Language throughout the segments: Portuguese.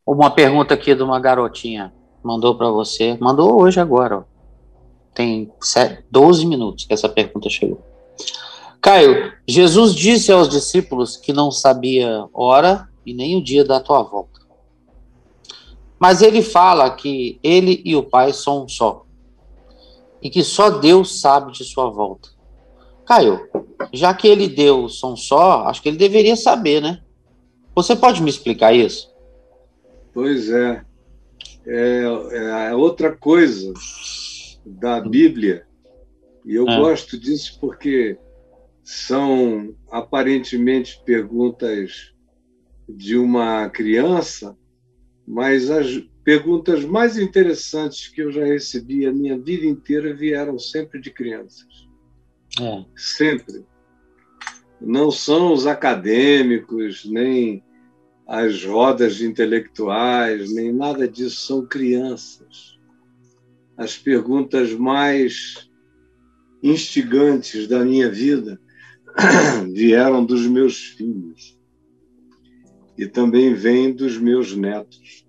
Uma pergunta aqui de uma garotinha. Mandou para você. Mandou hoje agora, ó. Tem 12 minutos que essa pergunta chegou. Caio, Jesus disse aos discípulos que não sabia hora e nem o dia da tua volta. Mas ele fala que ele e o Pai são um só. E que só Deus sabe de sua volta. Caio, já que ele e Deus são só, acho que ele deveria saber, né? Você pode me explicar isso? Pois é. É outra coisa da Bíblia. E eu gosto disso porque são aparentemente perguntas de uma criança, mas as perguntas mais interessantes que eu já recebi a minha vida inteira vieram sempre de crianças. Sempre. Não são os acadêmicos, nem as rodas de intelectuais, nem nada disso, são crianças. As perguntas mais instigantes da minha vida vieram dos meus filhos e também vêm dos meus netos.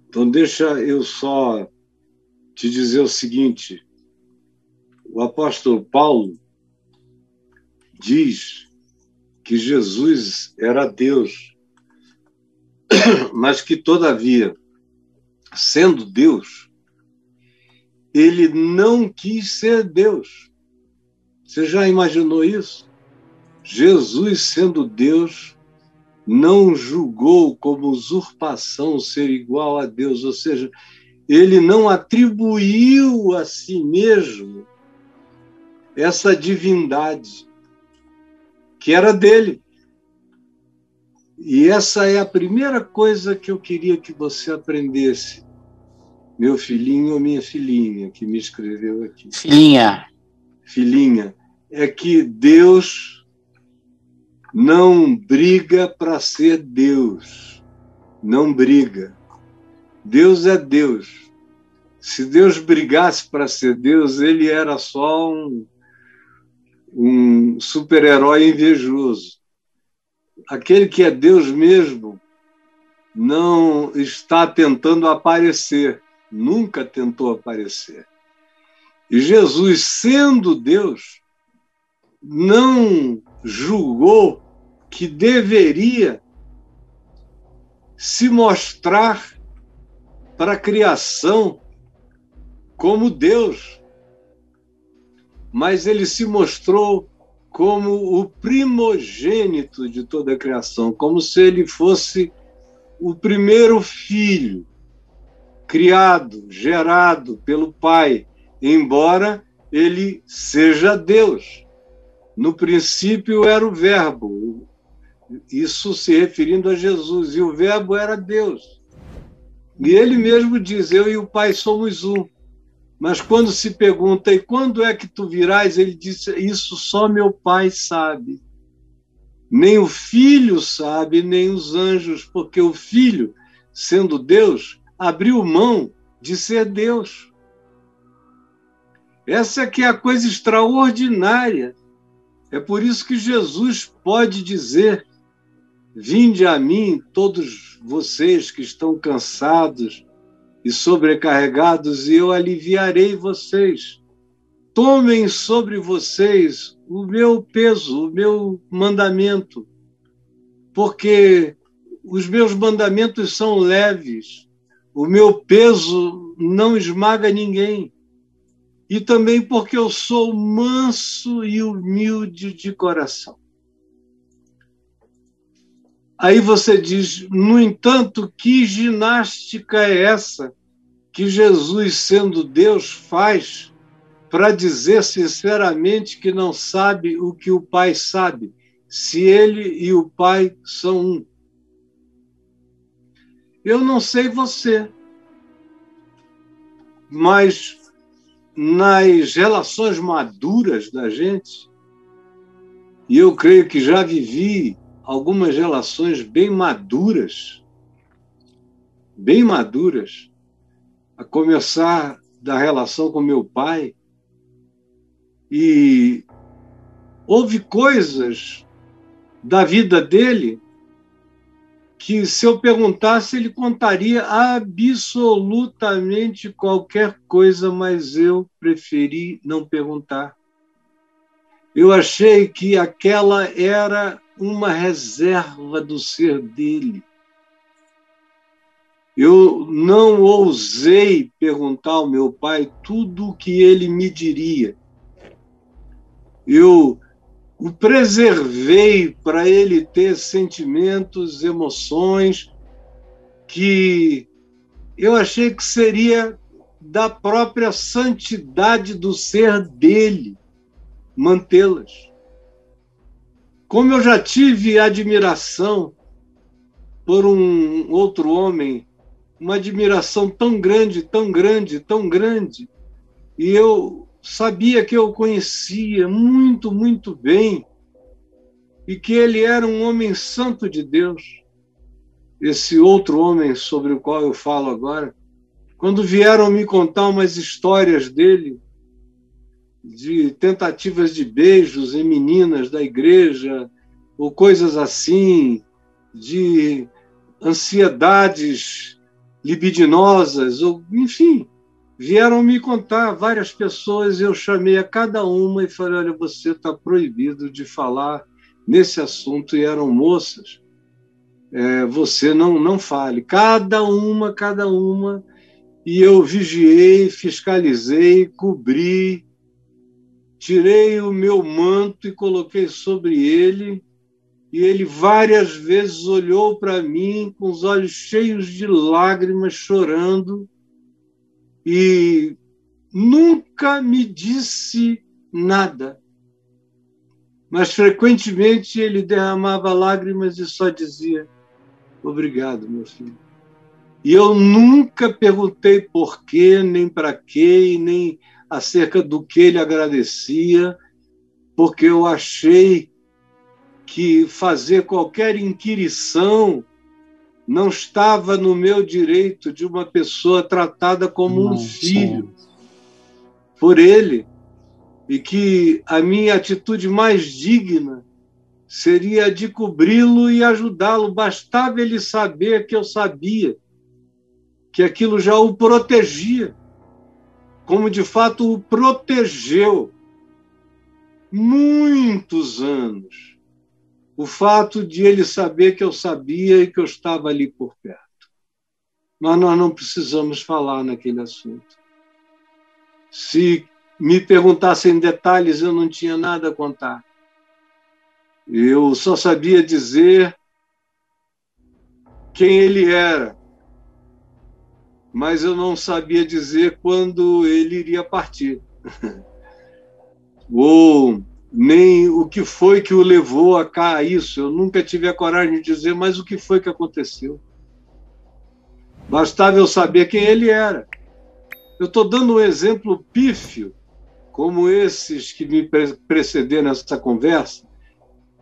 Então, deixa eu só te dizer o seguinte: o apóstolo Paulo diz que Jesus era Deus, mas que, todavia, sendo Deus, ele não quis ser Deus. Você já imaginou isso? Jesus, sendo Deus, não julgou como usurpação ser igual a Deus, ou seja, ele não atribuiu a si mesmo essa divindade que era dele. E essa é a primeira coisa que eu queria que você aprendesse, meu filhinho ou minha filhinha, que me escreveu aqui. Filhinha, é que Deus não briga para ser Deus. Não briga. Deus é Deus. Se Deus brigasse para ser Deus, ele era só um super-herói invejoso. Aquele que é Deus mesmo não está tentando aparecer, nunca tentou aparecer. E Jesus, sendo Deus, não julgou que deveria se mostrar para a criação como Deus, mas ele se mostrou como o primogênito de toda a criação, como se ele fosse o primeiro filho, criado, gerado pelo Pai, embora ele seja Deus. No princípio era o Verbo, isso se referindo a Jesus, e o Verbo era Deus. E ele mesmo diz, eu e o Pai somos um. Mas quando se pergunta, e quando é que tu virás? Ele disse, isso só meu Pai sabe. Nem o Filho sabe, nem os anjos, porque o Filho, sendo Deus, abriu mão de ser Deus. Essa é que é a coisa extraordinária. É por isso que Jesus pode dizer, vinde a mim, todos vocês que estão cansados e sobrecarregados, e eu aliviarei vocês. Tomem sobre vocês o meu peso, o meu mandamento, porque os meus mandamentos são leves, o meu peso não esmaga ninguém, e também porque eu sou manso e humilde de coração. Aí você diz, no entanto, que ginástica é essa que Jesus, sendo Deus, faz para dizer sinceramente que não sabe o que o Pai sabe, se ele e o Pai são um? Eu não sei você, mas nas relações maduras da gente, e eu creio que já vivi algumas relações bem maduras, a começar da relação com meu pai, e houve coisas da vida dele que, se eu perguntasse, ele contaria absolutamente qualquer coisa, mas eu preferi não perguntar. Eu achei que aquela era uma reserva do ser dele. Eu não ousei perguntar ao meu pai tudo o que ele me diria. Eu o preservei para ele ter sentimentos, emoções que eu achei que seria da própria santidade do ser dele mantê-las. Como eu já tive admiração por um outro homem, uma admiração tão grande, tão grande, tão grande, e eu sabia que eu o conhecia muito, muito bem, e que ele era um homem santo de Deus. Esse outro homem sobre o qual eu falo agora, quando vieram me contar umas histórias dele, de tentativas de beijos em meninas da igreja, ou coisas assim, de ansiedades libidinosas, ou, enfim, vieram me contar várias pessoas, eu chamei a cada uma e falei, olha, você está proibido de falar nesse assunto, e eram moças, você não fale. Cada uma, e eu vigiei, fiscalizei, cobri, tirei o meu manto e coloquei sobre ele, e ele várias vezes olhou para mim com os olhos cheios de lágrimas, chorando, e nunca me disse nada. Mas frequentemente ele derramava lágrimas e só dizia, obrigado, meu filho. E eu nunca perguntei por quê, nem para quê, nem acerca do que ele agradecia, porque eu achei que fazer qualquer inquirição não estava no meu direito de uma pessoa tratada como um filho por ele, e que a minha atitude mais digna seria de cobri-lo e ajudá-lo. Bastava ele saber que eu sabia que aquilo já o protegia, como de fato o protegeu muitos anos. O fato de ele saber que eu sabia e que eu estava ali por perto. Mas nós não precisamos falar naquele assunto. Se me perguntassem detalhes, eu não tinha nada a contar. Eu só sabia dizer quem ele era, mas eu não sabia dizer quando ele iria partir. Ou nem o que foi que o levou a isso. Eu nunca tive a coragem de dizer, mas o que foi que aconteceu? Bastava eu saber quem ele era. Eu estou dando um exemplo pífio, como esses que me precederam nessa conversa,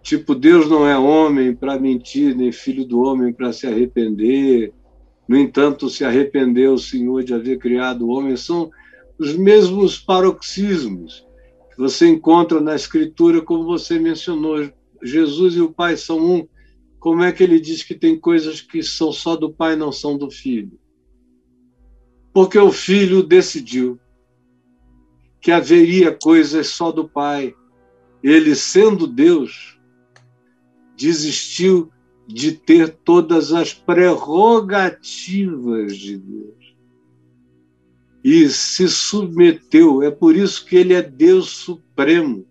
tipo, Deus não é homem para mentir, nem filho do homem para se arrepender. No entanto, se arrependeu o Senhor de haver criado o homem. São os mesmos paroxismos que você encontra na Escritura, como você mencionou. Jesus e o Pai são um. Como é que ele diz que tem coisas que são só do Pai e não são do Filho? Porque o Filho decidiu que haveria coisas só do Pai. Ele, sendo Deus, desistiu de ter todas as prerrogativas de Deus e se submeteu. É por isso que ele é Deus supremo,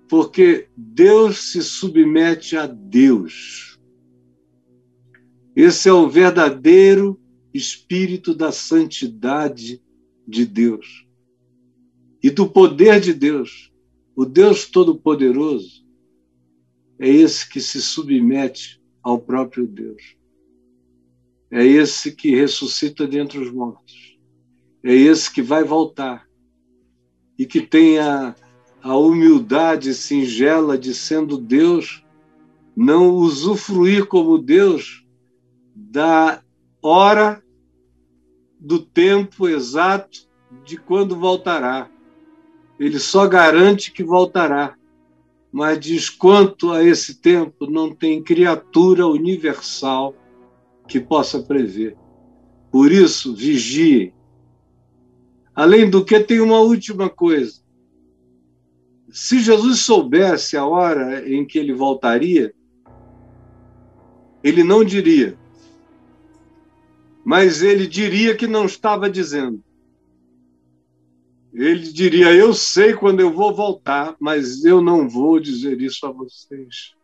porque Deus se submete a Deus. Esse é o verdadeiro espírito da santidade de Deus e do poder de Deus. O Deus Todo-Poderoso é esse que se submete ao próprio Deus. É esse que ressuscita dentre os mortos. É esse que vai voltar e que tem a humildade singela de, sendo Deus, não usufruir como Deus da hora, do tempo exato de quando voltará. Ele só garante que voltará. mas diz: quanto a esse tempo, não tem criatura universal que possa prever. Por isso, vigiem. Além do que, tem uma última coisa. Se Jesus soubesse a hora em que ele voltaria, ele não diria. Mas ele diria que não estava dizendo. Ele diria: eu sei quando eu vou voltar, mas eu não vou dizer isso a vocês.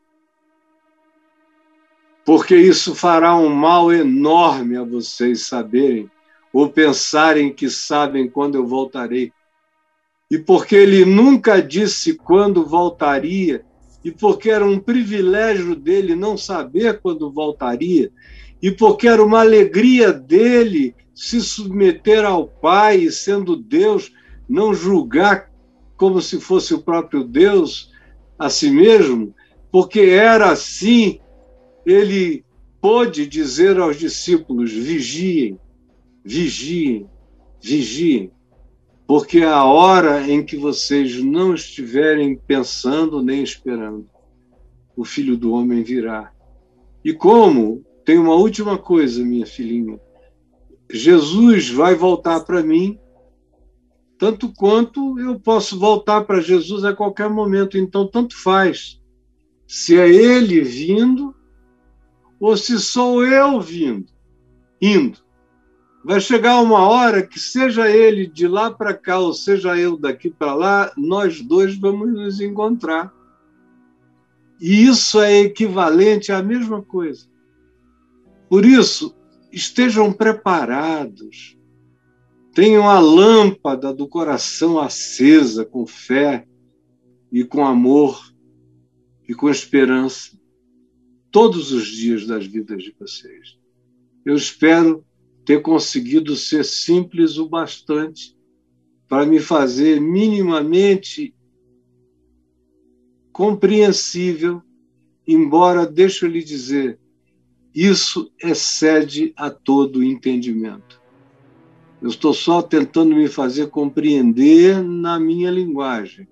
Porque isso fará um mal enorme a vocês saberem, ou pensarem que sabem quando eu voltarei. E porque ele nunca disse quando voltaria, e porque era um privilégio dele não saber quando voltaria, e porque era uma alegria dele se submeter ao Pai e, sendo Deus, não julgar como se fosse o próprio Deus a si mesmo, porque era assim, ele pôde dizer aos discípulos: vigiem, vigiem, vigiem, porque a hora em que vocês não estiverem pensando nem esperando, o Filho do Homem virá. E como? Tem uma última coisa, minha filhinha. Jesus vai voltar para mim, tanto quanto eu posso voltar para Jesus a qualquer momento. Então, tanto faz se é ele vindo ou se sou eu indo. Vai chegar uma hora que, seja ele de lá para cá ou seja eu daqui para lá, nós dois vamos nos encontrar. E isso é equivalente à mesma coisa. Por isso, estejam preparados. Tenham a lâmpada do coração acesa com fé e com amor e com esperança todos os dias das vidas de vocês. Eu espero ter conseguido ser simples o bastante para me fazer minimamente compreensível, embora, deixa eu lhe dizer, isso excede a todo entendimento. Eu estou só tentando me fazer compreender na minha linguagem,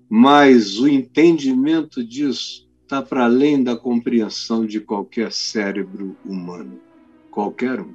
mas o entendimento disso está para além da compreensão de qualquer cérebro humano, qualquer um.